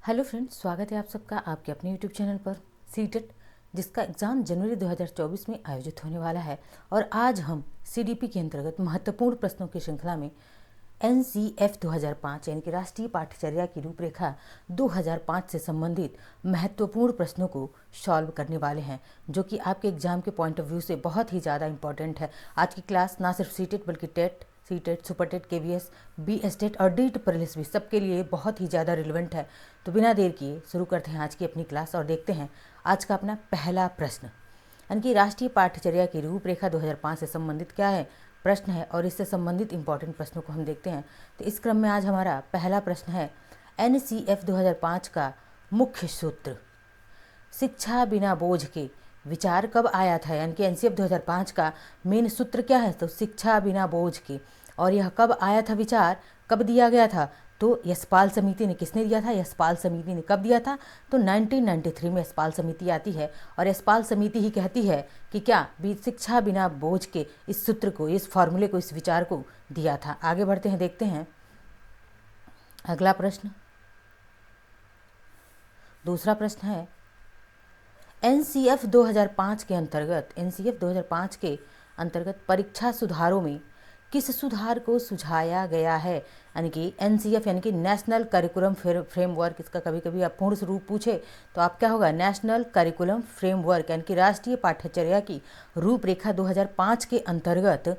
Hello friends, स्वागत है आप सबका आपके अपने यूट्यूब चैनल पर सीटेट, जिसका एग्ज़ाम जनवरी 2024 में आयोजित होने वाला है। और आज हम सीडीपी के अंतर्गत महत्वपूर्ण प्रश्नों की श्रृंखला में एनसीएफ 2005 यानी कि राष्ट्रीय पाठ्यचर्या की रूपरेखा 2005 से संबंधित महत्वपूर्ण प्रश्नों को सॉल्व करने वाले हैं, जो कि आपके एग्जाम के पॉइंट ऑफ व्यू से बहुत ही ज़्यादा इंपॉर्टेंट है। आज की क्लास ना सिर्फ सीटेट बल्कि TET, CTET, super TET, KVS, BSTET और डीट प्रीलिम्स भी सबके लिए बहुत ही ज़्यादा रिलेवेंट है। तो बिना देर किए शुरू करते हैं आज की अपनी क्लास और देखते हैं आज का अपना पहला प्रश्न, यानी कि राष्ट्रीय पाठ्यचर्या की रूपरेखा 2005 से संबंधित क्या है प्रश्न है और इससे संबंधित इंपॉर्टेंट प्रश्नों को हम देखते हैं। तो इस क्रम में आज हमारा पहला प्रश्न है एनसीएफ 2005 का मुख्य सूत्र। शिक्षा बिना बोझ के विचार कब आया था, यानी कि एनसीएफ 2005 का मेन सूत्र क्या है, तो शिक्षा बिना बोझ के। और यह कब आया था विचार, कब दिया गया था, तो यशपाल समिति ने। किसने दिया था, यशपाल समिति ने। कब दिया था, तो 1993 में यशपाल समिति आती है और यशपाल समिति ही कहती है कि क्या शिक्षा बिना बोझ के इस सूत्र को, इस फॉर्मूले को, इस विचार को दिया था। आगे बढ़ते हैं, देखते हैं अगला प्रश्न। दूसरा प्रश्न है एनसीएफ 2005 के अंतर्गत परीक्षा सुधारों में किस सुधार को सुझाया गया है, यानी कि एनसीएफ यानी कि नेशनल करिकुलम फ्रेमवर्क। इसका कभी कभी आप पूर्ण रूप पूछे तो आप क्या होगा, नेशनल करिकुलम फ्रेमवर्क यानी कि राष्ट्रीय पाठ्यचर्या की रूपरेखा 2005 के अंतर्गत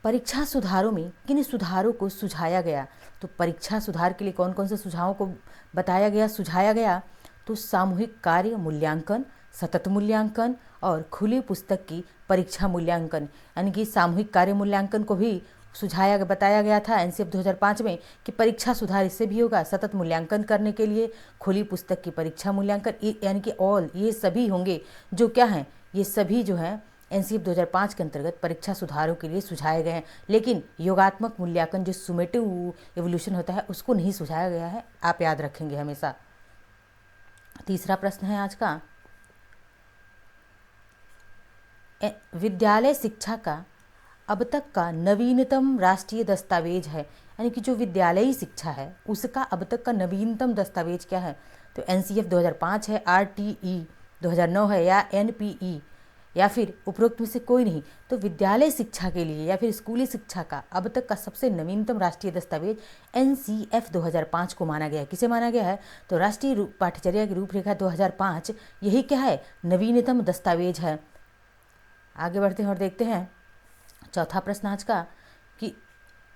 परीक्षा सुधारों में किन सुधारों को सुझाया गया। तो परीक्षा सुधार के लिए कौन कौन से सुझावों को बताया गया, सुझाया गया, तो सामूहिक कार्य मूल्यांकन, सतत मूल्यांकन और खुली पुस्तक की परीक्षा मूल्यांकन, यानी कि सामूहिक कार्य मूल्यांकन को भी सुझाया बताया गया था एनसीएफ 2005 में कि परीक्षा सुधार इससे भी होगा। सतत मूल्यांकन करने के लिए खुली पुस्तक की परीक्षा मूल्यांकन, यानी कि ऑल ये सभी होंगे जो क्या हैं, ये सभी जो हैं एनसीएफ 2005 के अंतर्गत परीक्षा सुधारों के लिए सुझाए गए हैं। लेकिन योगात्मक मूल्यांकन जो सुमेटिव एवोल्यूशन होता है उसको नहीं सुझाया गया है, आप याद रखेंगे हमेशा। तीसरा प्रश्न है आज का, विद्यालय शिक्षा का अब तक का नवीनतम राष्ट्रीय दस्तावेज है, यानी कि जो विद्यालयी शिक्षा है उसका अब तक का नवीनतम दस्तावेज क्या है। तो एनसीएफ 2005 है, आरटीई 2009 है, या एनपीई, या फिर उपरोक्त में से कोई नहीं। तो विद्यालय शिक्षा के लिए या फिर स्कूली शिक्षा का अब तक का सबसे नवीनतम राष्ट्रीय दस्तावेज एनसीएफ 2005 को माना गया है। किसे माना गया है, तो राष्ट्रीय पाठ्यचर्या की रूपरेखा 2005 यही क्या है, नवीनतम दस्तावेज है। आगे बढ़ते हैं और देखते हैं चौथा प्रश्न आज का, कि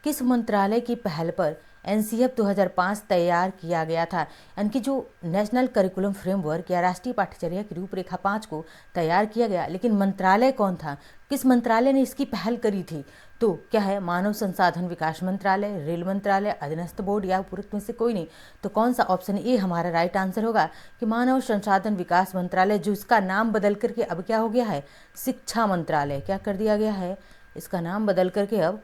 किस मंत्रालय की पहल पर एनसीएफ 2005 तैयार किया गया था, यानी कि जो नेशनल करिकुलम फ्रेमवर्क या राष्ट्रीय पाठ्यचर्या की रूपरेखा 5 को तैयार किया गया, लेकिन मंत्रालय कौन था, किस मंत्रालय ने इसकी पहल करी थी। तो क्या है, मानव संसाधन विकास मंत्रालय, रेल मंत्रालय, अधीनस्थ बोर्ड, या उपरोक्त में से कोई नहीं। तो कौन सा ऑप्शन ए हमारा राइट आंसर होगा कि मानव संसाधन विकास मंत्रालय, जो इसका नाम बदल करके अब क्या हो गया है, शिक्षा मंत्रालय। क्या कर दिया गया है, इसका नाम बदल करके अब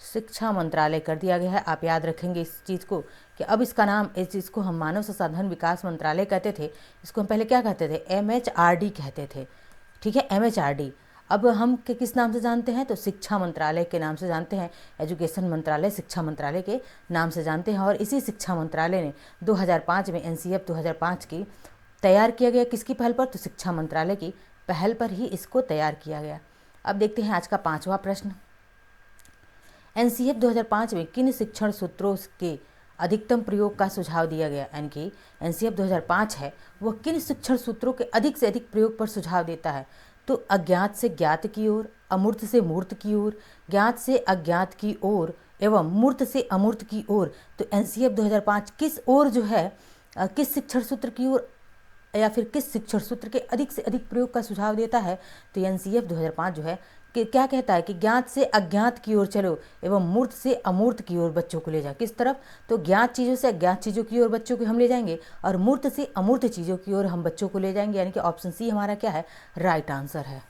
शिक्षा मंत्रालय कर दिया गया है। आप याद रखेंगे इस चीज़ को कि अब इसका नाम, इस चीज़ को हम मानव संसाधन विकास मंत्रालय कहते थे, इसको हम पहले क्या कहते थे, एमएचआरडी कहते थे। ठीक है, एमएचआरडी। अब हम किस नाम से जानते हैं, तो शिक्षा मंत्रालय के नाम से जानते हैं। एजुकेशन मंत्रालय शिक्षा मंत्रालय के नाम से जानते हैं। और इसी शिक्षा मंत्रालय ने 2005 में एनसीएफ 2005 की तैयार किया गया, किसकी पहल पर, तो शिक्षा मंत्रालय की पहल पर ही इसको तैयार किया गया। अब देखते हैं आज का पांचवा प्रश्न, एनसीएफ 2005 में किन शिक्षण सूत्रों के अधिकतम प्रयोग का सुझाव दिया गया, यानी कि एनसीएफ 2005 है वह किन शिक्षण सूत्रों के अधिक से अधिक प्रयोग पर सुझाव देता है। तो अज्ञात से ज्ञात की ओर, अमूर्त से मूर्त की ओर, ज्ञात से अज्ञात की ओर एवं मूर्त से अमूर्त की ओर। तो एनसीएफ 2005 किस ओर जो है, किस शिक्षण सूत्र की ओर या फिर किस शिक्षण सूत्र के अधिक से अधिक प्रयोग का सुझाव देता है। तो एनसीएफ 2005 जो है कि क्या कहता है कि ज्ञात से अज्ञात की ओर चलो एवं मूर्त से अमूर्त की ओर बच्चों को ले जाओ। किस तरफ, तो ज्ञात चीज़ों से अज्ञात चीज़ों की ओर बच्चों को हम ले जाएंगे और मूर्त से अमूर्त चीज़ों की ओर हम बच्चों को ले जाएंगे, यानी कि ऑप्शन सी हमारा क्या है, राइट आंसर है।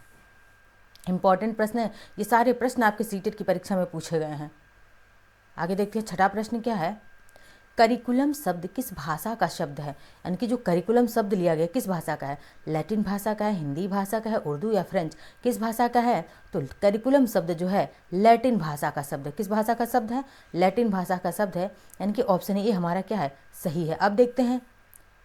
इंपॉर्टेंट प्रश्न है, ये सारे प्रश्न आपके सीटेट की परीक्षा में पूछे गए हैं। आगे देखते हैं छठा प्रश्न क्या है, करिकुलम शब्द किस भाषा का शब्द है, यानी कि जो करिकुलम शब्द लिया गया किस भाषा का है, लैटिन भाषा का है, हिंदी भाषा का है, उर्दू या फ्रेंच, किस भाषा का है? तो करिकुलम शब्द जो है लैटिन भाषा का शब्द है। किस भाषा का शब्द है? लैटिन भाषा का शब्द है, यानी कि ऑप्शन ए हमारा क्या है? सही है। अब देखते हैं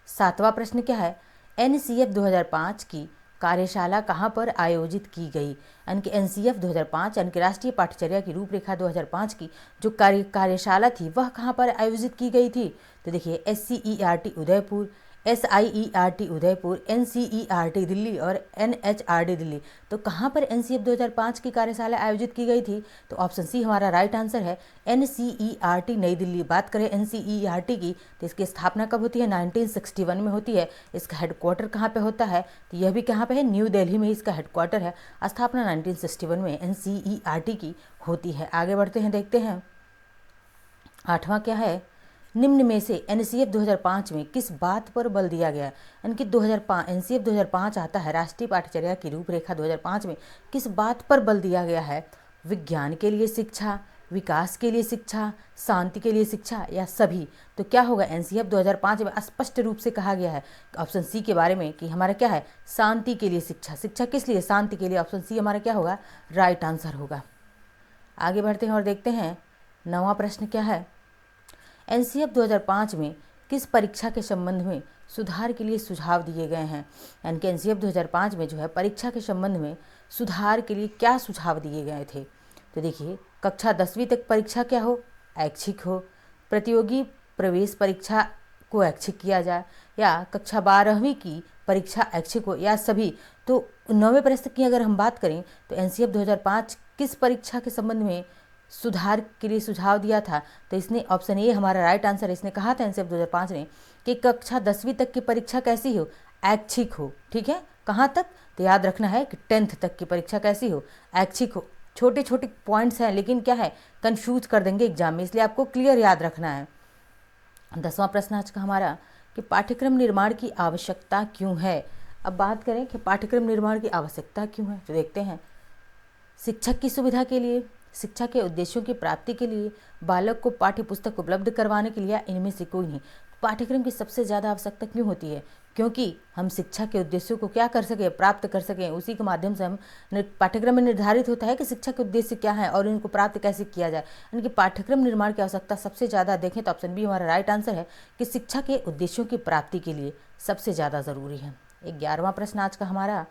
7वां प्रश्न क्या है। NCF 2005 की कार्यशाला कहाँ पर आयोजित की गई, यानी कि NCF 2005 यानी कि राष्ट्रीय पाठ्यचर्या की रूपरेखा 2005 की जो कार्यशाला थी वह कहाँ पर आयोजित की गई थी? तो देखिए SCERT Udaipur, SIERT Udaipur, NCERT Delhi और NHRD दिल्ली। तो कहाँ पर NCF 2005 की कार्यशाला आयोजित की गई थी? तो ऑप्शन सी हमारा राइट आंसर है, NCERT नई दिल्ली। बात करें NCERT की तो इसकी स्थापना कब होती है? 1961 में होती है। इसका हेडक्वार्टर कहाँ पे होता है? तो यह भी कहाँ पे है? न्यू दिल्ली में इसका हेडक्वार्टर है। स्थापना 1961 में NCERT की होती है। आगे बढ़ते हैं, देखते हैं 8वां क्या है। निम्न में से NCF 2005 में किस बात पर बल दिया गया? यानी कि 2005 NCF 2005 आता है राष्ट्रीय पाठ्यचर्या की रूपरेखा 2005 में किस बात पर बल दिया गया है? विज्ञान के लिए शिक्षा, विकास के लिए शिक्षा, शांति के लिए शिक्षा या सभी? तो क्या होगा? NCF 2005 में स्पष्ट रूप से कहा गया है ऑप्शन सी के बारे में कि हमारा क्या है? शांति के लिए शिक्षा। शिक्षा किस लिए? शांति के लिए। ऑप्शन सी हमारा क्या होगा? राइट आंसर होगा। आगे बढ़ते हैं और देखते हैं 9वां प्रश्न क्या है। NCF 2005 में किस परीक्षा के संबंध में सुधार के लिए सुझाव दिए गए हैं? यानी कि NCF 2005 में जो है परीक्षा के संबंध में सुधार के लिए क्या सुझाव दिए गए थे? तो देखिए कक्षा 10वीं तक परीक्षा क्या हो? ऐच्छिक हो। प्रतियोगी प्रवेश परीक्षा को ऐच्छिक किया जाए, या कक्षा 12वीं की परीक्षा ऐच्छिक हो, या सभी? तो 9वें प्रश्न की अगर हम बात करें तो NCF 2005 किस परीक्षा के संबंध में सुधार के लिए सुझाव दिया था? तो इसने ऑप्शन ए हमारा राइट आंसर। इसने कहा था NCF 2005 ने कि कक्षा 10वीं तक की परीक्षा कैसी हो? ऐच्छिक हो। ठीक है, कहाँ तक? तो याद रखना है कि 10th तक की परीक्षा कैसी हो? ऐच्छिक हो। छोटे छोटे पॉइंट्स हैं लेकिन क्या है, कंफ्यूज कर देंगे एग्जाम में, इसलिए आपको क्लियर याद रखना है। 10वां प्रश्न आज का हमारा कि पाठ्यक्रम निर्माण की आवश्यकता क्यों है? अब बात करें कि पाठ्यक्रम निर्माण की आवश्यकता क्यों है, तो देखते हैं शिक्षक की सुविधा के लिए, शिक्षा के उद्देश्यों की प्राप्ति के लिए, बालक को पाठ्य पुस्तक उपलब्ध करवाने के लिए, या इनमें से कोई नहीं। पाठ्यक्रम की सबसे ज़्यादा आवश्यकता क्यों होती है? क्योंकि हम शिक्षा के उद्देश्यों को क्या कर सकें? प्राप्त कर सकें। उसी के माध्यम से हम पाठ्यक्रम में निर्धारित होता है कि शिक्षा के उद्देश्य क्या है और इनको प्राप्त कैसे किया जाए। यानी कि पाठ्यक्रम निर्माण की आवश्यकता सबसे ज़्यादा देखें तो ऑप्शन बी हमारा राइट आंसर है कि शिक्षा के उद्देश्यों की प्राप्ति के लिए सबसे ज़्यादा ज़रूरी है। 11वां प्रश्न आज का हमारा,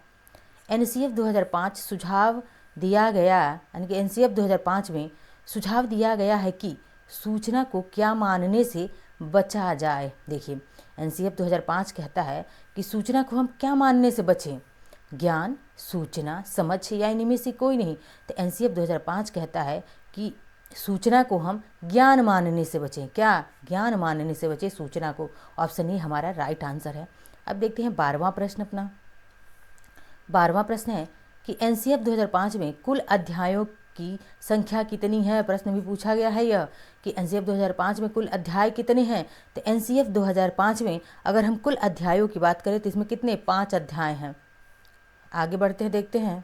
NCF 2005 सुझाव दिया गया, यानी कि NCF 2005 में सुझाव दिया गया है कि सूचना को क्या मानने से बचा जाए। देखिए NCF 2005 कहता है कि सूचना को हम क्या मानने से बचें? ज्ञान, सूचना, समझ या इनमें से कोई नहीं। तो NCF 2005 कहता है कि सूचना को हम ज्ञान मानने से बचें। क्या? ज्ञान मानने से बचें सूचना को। ऑप्शन ए हमारा राइट आंसर है। अब देखते हैं 12वां प्रश्न अपना। 12वां प्रश्न है कि NCF 2005 में कुल अध्यायों की संख्या कितनी है? प्रश्न भी पूछा गया है यह कि NCF 2005 में कुल अध्याय कितने हैं। तो NCF 2005 में अगर हम कुल अध्यायों की बात करें तो इसमें कितने? 5 अध्याय हैं। आगे बढ़ते हैं, देखते हैं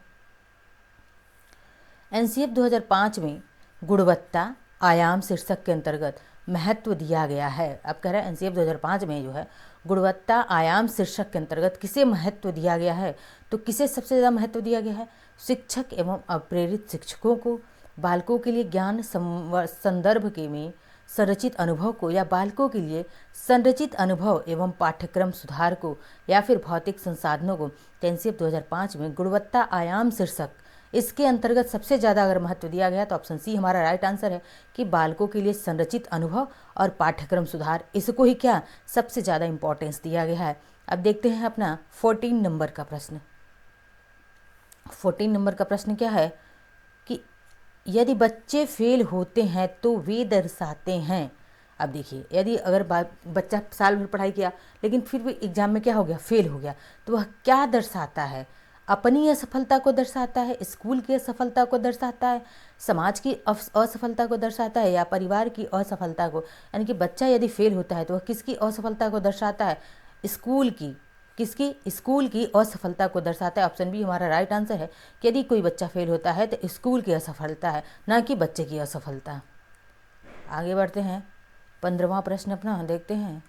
NCF 2005 में गुणवत्ता आयाम शीर्षक के अंतर्गत महत्व दिया गया है। अब कह रहे हैं NCF 2005 में जो है गुणवत्ता आयाम शीर्षक के अंतर्गत किसे महत्व दिया गया है? तो किसे सबसे ज़्यादा महत्व दिया गया है? शिक्षक एवं अप्रेरित शिक्षकों को, बालकों के लिए ज्ञान संदर्भ के में संरचित अनुभव को, या बालकों के लिए संरचित अनुभव एवं पाठ्यक्रम सुधार को, या फिर भौतिक संसाधनों को। NCF 2005 में गुणवत्ता आयाम शीर्षक इसके अंतर्गत सबसे ज़्यादा अगर महत्व दिया गया तो ऑप्शन सी हमारा राइट आंसर है कि बालकों के लिए संरचित अनुभव और पाठ्यक्रम सुधार, इसको ही क्या सबसे ज़्यादा इंपॉर्टेंस दिया गया है। अब देखते हैं अपना 14 नंबर का प्रश्न। 14 नंबर का प्रश्न क्या है कि यदि बच्चे फेल होते हैं तो वे दर्शाते हैं। अब देखिए यदि अगर बच्चा साल भर पढ़ाई किया लेकिन फिर भी एग्जाम में क्या हो गया? फेल हो गया, तो वह क्या दर्शाता है? अपनी असफलता को दर्शाता है, स्कूल की असफलता को दर्शाता है, समाज की असफलता को दर्शाता है, या परिवार की असफलता को? यानी कि बच्चा यदि फेल होता है तो वह किसकी असफलता को दर्शाता है? स्कूल की। किसकी? स्कूल की असफलता को दर्शाता है। ऑप्शन बी हमारा राइट आंसर है कि यदि कोई बच्चा फेल होता है तो स्कूल की असफलता है, ना कि बच्चे की असफलता। आगे बढ़ते हैं 15वां प्रश्न अपना देखते हैं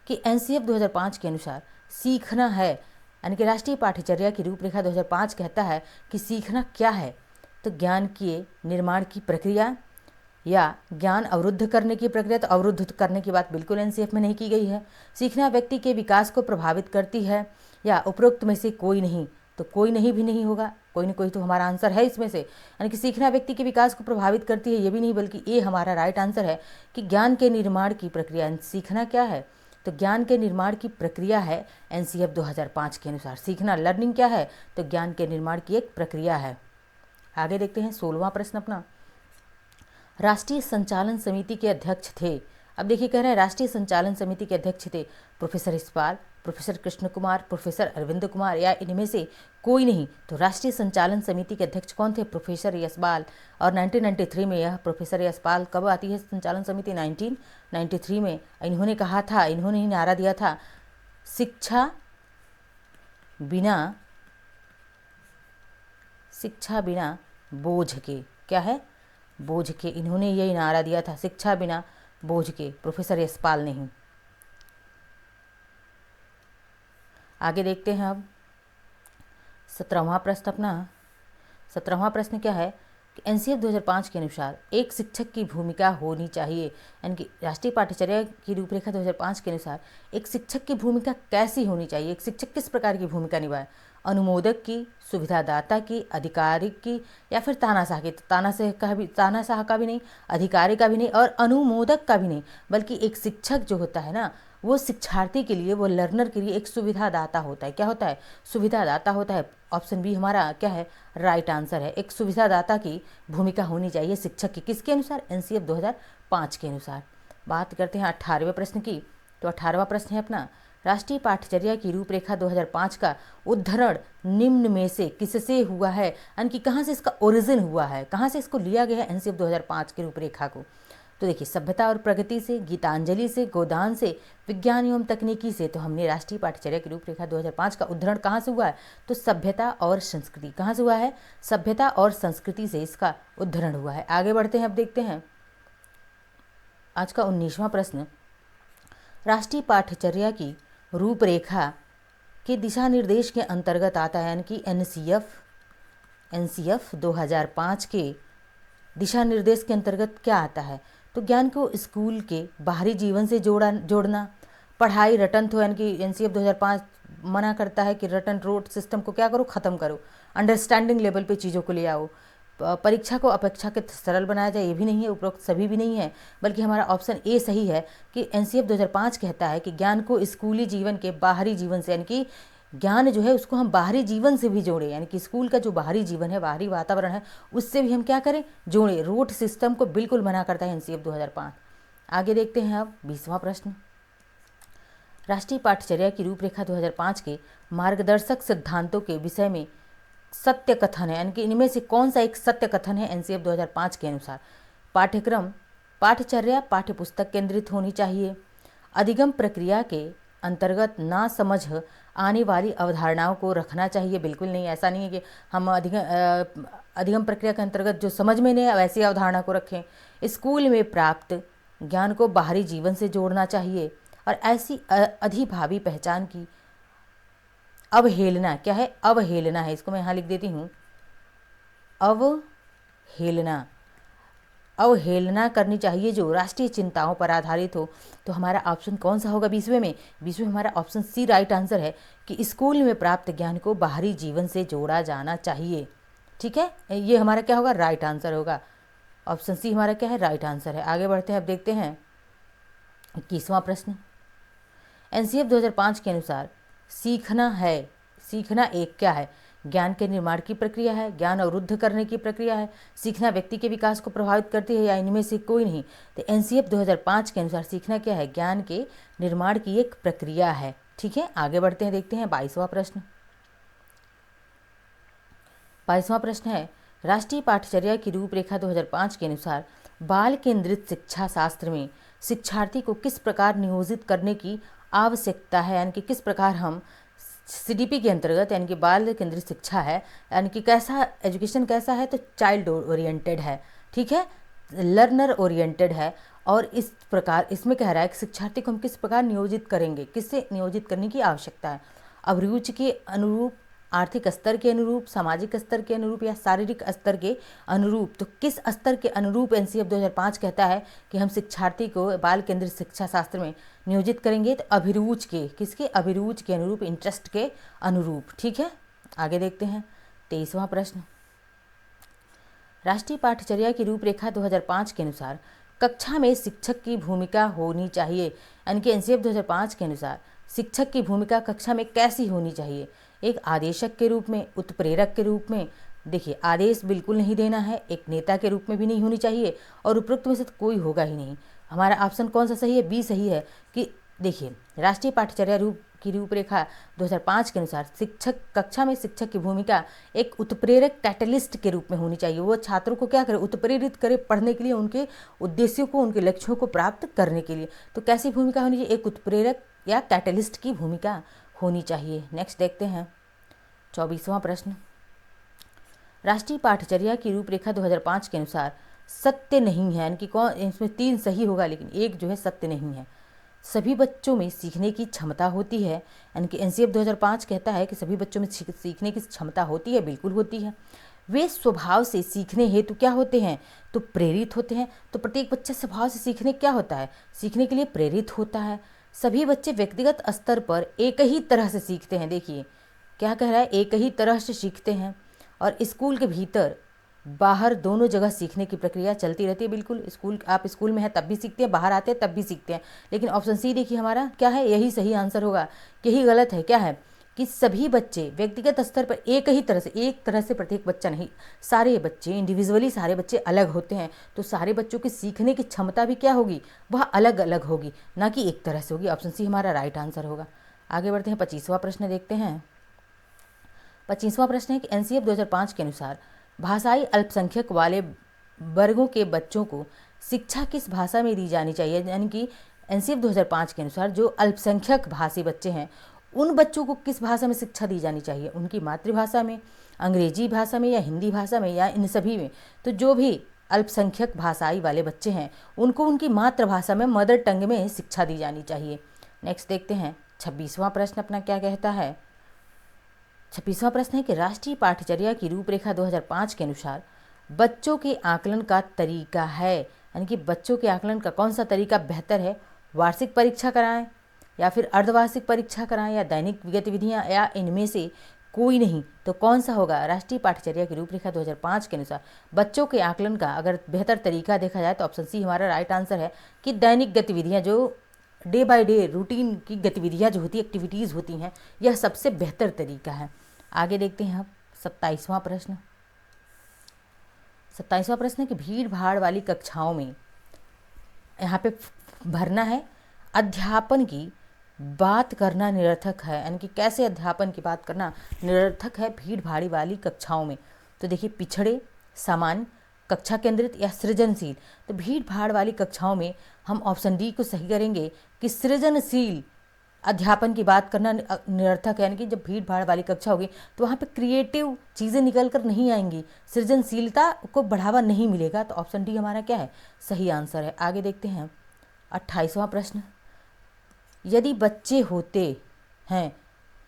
कि एनसीएफ 2005 के अनुसार सीखना है यानी कि राष्ट्रीय पाठ्यचर्या की रूपरेखा 2005 कहता है कि सीखना क्या है। तो ज्ञान के निर्माण की प्रक्रिया या ज्ञान अवरुद्ध करने की प्रक्रिया। तो अवरुद्ध करने की बात बिल्कुल एनसीएफ में नहीं की गई है। सीखना व्यक्ति के विकास को प्रभावित करती है या उपरोक्त में से कोई नहीं। तो कोई नहीं भी नहीं होगा, कोई न कोई तो हमारा आंसर है इसमें से। यानी कि सीखना व्यक्ति के विकास को प्रभावित करती है, ये भी नहीं, बल्कि ये हमारा राइट आंसर है कि ज्ञान के निर्माण की प्रक्रिया। सीखना क्या है? तो ज्ञान के निर्माण की प्रक्रिया है एनसीएफ 2005 के अनुसार। सीखना लर्निंग क्या है? तो ज्ञान के निर्माण की एक प्रक्रिया है। आगे देखते हैं 16वां प्रश्न अपना। राष्ट्रीय संचालन समिति के अध्यक्ष थे। अब देखिए कह रहे हैं राष्ट्रीय संचालन समिति के अध्यक्ष थे professor Yashpal, professor Krishna Kumar, professor Arvind Kumar या इनमें से कोई नहीं। तो राष्ट्रीय संचालन समिति के अध्यक्ष कौन थे? प्रोफेसर यशपाल। और 1993 में यह प्रोफेसर यशपाल कब आती है संचालन समिति? 1993 में। इन्होंने कहा था, इन्होंने ही नारा दिया था, शिक्षा बिना बोझ के। क्या है? बोझ के। इन्होंने यही नारा दिया था, शिक्षा बिना बोझ के, प्रोफेसर यशपाल ने ही। आगे देखते हैं अब 17वां प्रश्न अपना। 17वां प्रश्न क्या है कि एनसीएफ 2005 के अनुसार एक शिक्षक की भूमिका होनी चाहिए। यानी कि राष्ट्रीय पाठ्यचर्या की रूपरेखा 2005 के अनुसार एक शिक्षक की भूमिका कैसी होनी चाहिए? एक शिक्षक किस प्रकार की भूमिका निभाए? अनुमोदक की, सुविधादाता की, आधिकारिक की या फिर तानाशाह की? तानाशाह का भी नहीं, अधिकारी का भी नहीं और अनुमोदक का भी नहीं, बल्कि एक शिक्षक जो होता है ना, वो शिक्षार्थी के लिए, वो लर्नर के लिए एक सुविधादाता होता है। क्या होता है? सुविधादाता होता है। ऑप्शन बी हमारा क्या है? राइट आंसर है। एक सुविधादाता की भूमिका होनी चाहिए शिक्षक की। किसके अनुसार? एनसीएफ 2005 के अनुसार। बात करते हैं 18वें प्रश्न की। तो 18वां प्रश्न है अपना, राष्ट्रीय पाठ्यचर्या की रूपरेखा 2005 का उद्धरण निम्न में से किससे हुआ है? यानी कि कहाँ से इसका ओरिजिन हुआ है, कहाँ से इसको लिया गया है एनसीएफ 2005 की रूपरेखा को? तो देखिए, सभ्यता और प्रगति से, गीतांजलि से, गोदान से, विज्ञान एवं तकनीकी से। तो हमने राष्ट्रीय पाठ्यचर्या की रूपरेखा 2005 का उद्धरण कहाँ से हुआ है? तो सभ्यता और संस्कृति। कहाँ से हुआ है? सभ्यता और संस्कृति से इसका उद्धरण हुआ है। आगे बढ़ते हैं, अब देखते हैं आज का 19वां प्रश्न। राष्ट्रीय पाठ्यचर्या की रूपरेखा के दिशा निर्देश के अंतर्गत आता है, यानी कि एनसीएफ 2005 के दिशा निर्देश के अंतर्गत क्या आता है? तो ज्ञान को स्कूल के बाहरी जीवन से जोड़ना, पढ़ाई रटन तो, यानी कि एनसीएफ 2005 मना करता है कि रटन रोट सिस्टम को क्या करो? ख़त्म करो, अंडरस्टैंडिंग लेवल पे चीज़ों को ले आओ। परीक्षा को अपेक्षाकृत सरल बनाया जाए, ये भी नहीं है, उपरोक्त सभी भी नहीं है, बल्कि हमारा ऑप्शन ए सही है कि एनसीएफ 2005 कहता है कि ज्ञान को स्कूली जीवन के बाहरी जीवन से, यानी कि ज्ञान जो है उसको हम बाहरी जीवन से भी जोड़ें, यानी कि स्कूल का जो बाहरी जीवन है, बाहरी वातावरण है, उससे भी हम क्या करें? जोड़ें। रोट सिस्टम को बिल्कुल मना करता है एनसीएफ 2005। आगे देखते हैं अब 20वां प्रश्न। राष्ट्रीय पाठ्यचर्या की रूपरेखा 2005 के मार्गदर्शक सिद्धांतों के विषय में सत्य कथन है, यानी कि इनमें से कौन सा एक सत्य कथन है एनसीएफ 2005 के अनुसार? पाठ्यक्रम, पाठ्यचर्या पाठ्यपुस्तक केंद्रित होनी चाहिए। अधिगम प्रक्रिया के अंतर्गत ना समझ आने वाली अवधारणाओं को रखना चाहिए। बिल्कुल नहीं, ऐसा नहीं है कि हम अधिगम प्रक्रिया के अंतर्गत जो समझ में नहीं है वैसी अवधारणा को रखें। स्कूल में प्राप्त ज्ञान को बाहरी जीवन से जोड़ना चाहिए और ऐसी अधिभावी पहचान की अवहेलना, क्या है? अवहेलना है, इसको मैं यहाँ लिख देती हूँ, अवहेलना करनी चाहिए जो राष्ट्रीय चिंताओं पर आधारित हो। तो हमारा ऑप्शन कौन सा होगा 20वें में? 20वें हमारा ऑप्शन सी राइट आंसर है कि स्कूल में प्राप्त ज्ञान को बाहरी जीवन से जोड़ा जाना चाहिए। ठीक है, ये हमारा क्या होगा? राइट आंसर होगा। ऑप्शन सी हमारा क्या है? राइट आंसर है। आगे बढ़ते हैं, अब देखते हैं 21वां प्रश्न। एनसीएफ 2005 के अनुसार सीखना एक क्या है? ज्ञान के निर्माण की प्रक्रिया है, ज्ञान अवरुद्ध करने की प्रक्रिया है, सीखना व्यक्ति के विकास को प्रभावित करती है या इनमें से कोई नहीं? तो एनसीएफ 2005 के अनुसार सीखना क्या है? ज्ञान के निर्माण की एक प्रक्रिया है। ठीक है, आगे बढ़ते हैं, देखते हैं 22वां प्रश्न। 22वां प्रश्न है, राष्ट्रीय पाठ्यचर्या की रूपरेखा 2005 के अनुसार बाल केंद्रित शिक्षा शास्त्र में शिक्षार्थी को किस प्रकार नियोजित करने की आवश्यकता है? यानी कि किस प्रकार हम सीडीपी के अंतर्गत, यानी कि बाल केंद्रित शिक्षा है, यानी कि कैसा एजुकेशन कैसा है? तो चाइल्ड ओरिएंटेड है। ठीक है, लर्नर ओरिएंटेड है और इस प्रकार इसमें कह रहा है कि शिक्षार्थी को हम किस प्रकार नियोजित करेंगे, किससे नियोजित करने की आवश्यकता है। अभिरुचि के अनुरूप, आर्थिक स्तर के अनुरूप, सामाजिक स्तर के अनुरूप या शारीरिक स्तर के अनुरूप। तो किस स्तर के अनुरूप एनसीएफ 2005 कहता है कि हम शिक्षार्थी को बाल केंद्रित शिक्षा शास्त्र में नियोजित करेंगे? तो अभिरुचि के, किसके? अभिरुचि के अनुरूप, इंटरेस्ट के अनुरूप। ठीक है, आगे देखते हैं 23वां प्रश्न। राष्ट्रीय पाठ्यचर्या की रूपरेखा 2005 के अनुसार कक्षा में शिक्षक की भूमिका होनी चाहिए, यानी कि एनसीएफ 2005 के अनुसार शिक्षक की भूमिका कक्षा में कैसी होनी चाहिए? एक आदेशक के रूप में, उत्प्रेरक के रूप में। देखिए, आदेश बिल्कुल नहीं देना है, एक नेता के रूप में भी नहीं होनी चाहिए, और उपरोक्त में से तो कोई होगा ही नहीं। हमारा ऑप्शन कौन सा सही है? बी सही है। कि देखिए, राष्ट्रीय पाठ्यचर्या की रूपरेखा 2005 के अनुसार शिक्षक, कक्षा में शिक्षक की भूमिका एक उत्प्रेरक, कैटलिस्ट के रूप में होनी चाहिए। वो छात्रों को क्या करे? उत्प्रेरित करे पढ़ने के लिए, उनके उद्देश्यों को, उनके लक्ष्यों को प्राप्त करने के लिए। तो कैसी भूमिका होनी चाहिए? एक उत्प्रेरक या कैटलिस्ट की भूमिका होनी चाहिए। नेक्स्ट देखते हैं 24वां प्रश्न। राष्ट्रीय पाठ्यचर्या की रूपरेखा 2005 के अनुसार सत्य नहीं है, यानी कि कौन? इसमें 3 सही होगा, लेकिन एक जो है सत्य नहीं है। सभी बच्चों में सीखने की क्षमता होती है, यानी कि एनसीएफ 2005 कहता है कि सभी बच्चों में सीखने की क्षमता होती है, बिल्कुल होती है। वे स्वभाव से सीखने हेतु क्या होते हैं? तो प्रेरित होते हैं। तो प्रत्येक बच्चा स्वभाव से सीखने क्या होता है? सीखने के लिए प्रेरित होता है। सभी बच्चे व्यक्तिगत स्तर पर एक ही तरह से सीखते हैं। देखिए क्या कह रहा है? एक ही तरह से सीखते हैं, और स्कूल के भीतर बाहर दोनों जगह सीखने की प्रक्रिया चलती रहती है। बिल्कुल, स्कूल, आप स्कूल में हैं तब भी सीखते हैं, बाहर आते हैं तब भी सीखते हैं। लेकिन ऑप्शन सी देखिए हमारा क्या है? यही सही आंसर होगा। यही गलत है। क्या है? कि सभी बच्चे व्यक्तिगत स्तर पर एक ही तरह से, एक तरह से प्रत्येक बच्चा नहीं, सारे बच्चे इंडिविजुअली, सारे बच्चे अलग होते हैं। तो सारे बच्चों की सीखने की क्षमता भी क्या होगी? वह अलग अलग होगी, ना कि एक तरह से होगी। ऑप्शन सी हमारा राइट आंसर होगा। आगे बढ़ते हैं, 25वां प्रश्न देखते हैं। 25वां प्रश्न है कि एनसीएफ 2005 के अनुसार भाषाई अल्पसंख्यक वाले वर्गों के बच्चों को शिक्षा किस भाषा में दी जानी चाहिए? यानी कि एनसीएफ 2005 के अनुसार जो अल्पसंख्यक भाषी बच्चे हैं, उन बच्चों को किस भाषा में शिक्षा दी जानी चाहिए? उनकी मातृभाषा में, अंग्रेजी भाषा में, या हिंदी भाषा में, या इन सभी में? तो जो भी अल्पसंख्यक भाषाई वाले बच्चे हैं, उनको उनकी मातृभाषा में, मदर टंग में शिक्षा दी जानी चाहिए। नेक्स्ट देखते हैं 26वां प्रश्न अपना क्या कहता है। 26वां प्रश्न है कि राष्ट्रीय पाठ्यचर्या की रूपरेखा 2005 के अनुसार बच्चों के आकलन का तरीका है, यानी कि बच्चों के आकलन का कौन सा तरीका बेहतर है? वार्षिक परीक्षा कराएं, या फिर अर्धवार्षिक परीक्षा कराएं, या दैनिक गतिविधियां, या इनमें से कोई नहीं? तो कौन सा होगा? राष्ट्रीय पाठ्यचर्या की रूपरेखा 2005 के अनुसार बच्चों के आकलन का अगर बेहतर तरीका देखा जाए तो ऑप्शन सी हमारा राइट आंसर है कि दैनिक गतिविधियाँ, जो डे बाय डे रूटीन की गतिविधियाँ जो होती, एक्टिविटीज़ होती हैं, यह सबसे बेहतर तरीका है। आगे देखते हैं अब 27वां प्रश्न। 27वां प्रश्न है कि भीड़ भाड़ वाली कक्षाओं में यहाँ पे भरना है, अध्यापन की बात करना निरर्थक है, यानी कि कैसे अध्यापन की बात करना निरर्थक है भीड़ भाड़ी वाली कक्षाओं में? तो देखिए, पिछड़े, सामान्य, कक्षा केंद्रित, या सृजनशील? तो भीड़ भाड़ वाली कक्षाओं में हम ऑप्शन डी को सही करेंगे कि सृजनशील अध्यापन की बात करना निरर्थक है, यानी कि जब भीड़ भाड़ वाली कक्षा होगी तो वहाँ पे क्रिएटिव चीज़ें निकल कर नहीं आएंगी, सृजनशीलता को बढ़ावा नहीं मिलेगा। तो ऑप्शन डी हमारा क्या है? सही आंसर है। आगे देखते हैं 28वां प्रश्न। यदि बच्चे होते हैं,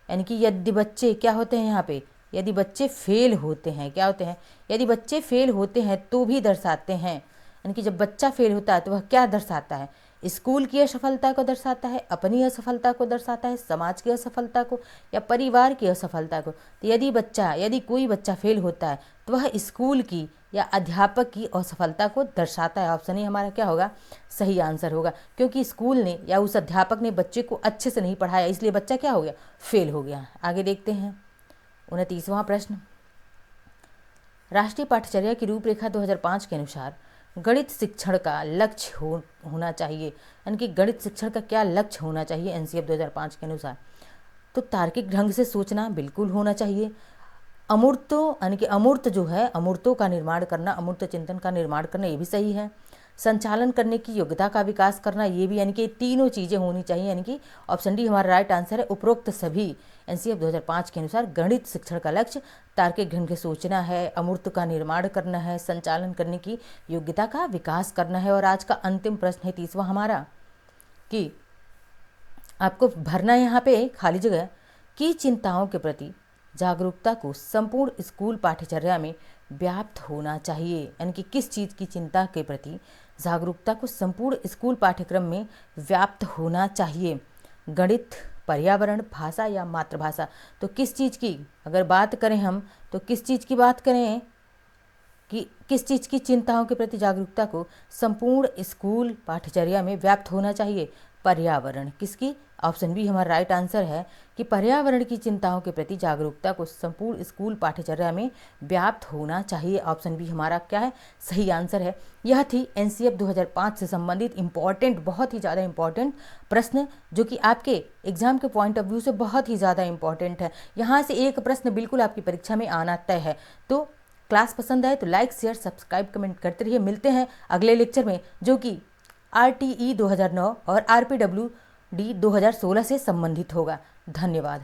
यानी कि यदि बच्चे क्या होते हैं यहाँ पे? यदि बच्चे फेल होते हैं, क्या होते हैं? यदि बच्चे फेल होते हैं तो भी दर्शाते हैं, यानी कि जब बच्चा फेल होता है तो वह क्या दर्शाता है? स्कूल की असफलता को दर्शाता है, अपनी असफलता को दर्शाता है, समाज की असफलता को, या परिवार की असफलता को? तो यदि कोई बच्चा फेल होता है तो वह स्कूल की या अध्यापक की असफलता को दर्शाता है। ऑप्शन ए हमारा क्या होगा? सही आंसर होगा, क्योंकि स्कूल ने या उस अध्यापक ने बच्चे को अच्छे से नहीं पढ़ाया, इसलिए बच्चा क्या हो गया? फेल हो गया। आगे देखते हैं 29वां प्रश्न। राष्ट्रीय पाठ्यचर्या की रूपरेखा 2005 के अनुसार गणित शिक्षण का लक्ष्य होना चाहिए, यानी कि गणित शिक्षण का क्या लक्ष्य होना चाहिए एनसीएफ 2005 के अनुसार? तो तार्किक ढंग से सोचना बिल्कुल होना चाहिए। अमूर्तों, यानी कि अमूर्त जो है, अमूर्तों का निर्माण करना, अमूर्त चिंतन का निर्माण करना, ये भी सही है। संचालन करने की योग्यता का विकास करना, ये भी यानी कि तीनों चीज़ें होनी चाहिए, यानी कि ऑप्शन डी हमारा राइट आंसर है। उपरोक्त सभी एनसीएफ 2005 के अनुसार गणित शिक्षण का लक्ष्य तार्किक ढंग से सोचना है, अमूर्त का निर्माण करना है, संचालन करने की योग्यता का विकास करना है। और आज का अंतिम प्रश्न है 30वां हमारा, कि आपको भरना यहाँ पे खाली जगह की चिंताओं के प्रति जागरूकता को संपूर्ण स्कूल पाठ्यचर्या में व्याप्त होना चाहिए, यानी कि किस चीज़ की चिंता के प्रति जागरूकता को संपूर्ण स्कूल पाठ्यक्रम में व्याप्त होना चाहिए। गणित, पर्यावरण, भाषा या मातृभाषा। तो किस चीज़ की अगर बात करें हम, तो किस चीज़ की बात करें कि किस चीज़ की चिंताओं के प्रति जागरूकता को संपूर्ण स्कूल पाठ्यचर्या में व्याप्त होना चाहिए? पर्यावरण। किसकी? ऑप्शन बी हमारा राइट आंसर है कि पर्यावरण की चिंताओं के प्रति जागरूकता को संपूर्ण स्कूल पाठ्यचर्या में व्याप्त होना चाहिए। ऑप्शन बी हमारा क्या है? सही आंसर है। यह थी एनसीएफ 2005 से संबंधित इम्पॉर्टेंट, बहुत ही ज़्यादा इम्पॉर्टेंट प्रश्न, जो कि आपके एग्जाम के पॉइंट ऑफ व्यू से बहुत ही ज़्यादा इम्पॉर्टेंट है। यहाँ से एक प्रश्न बिल्कुल आपकी परीक्षा में आना तय है। तो क्लास पसंद आए तो लाइक, शेयर, सब्सक्राइब, कमेंट करते रहिए। मिलते हैं अगले लेक्चर में, जो कि RTE 2009 और RPWD 2016 से संबंधित होगा। धन्यवाद।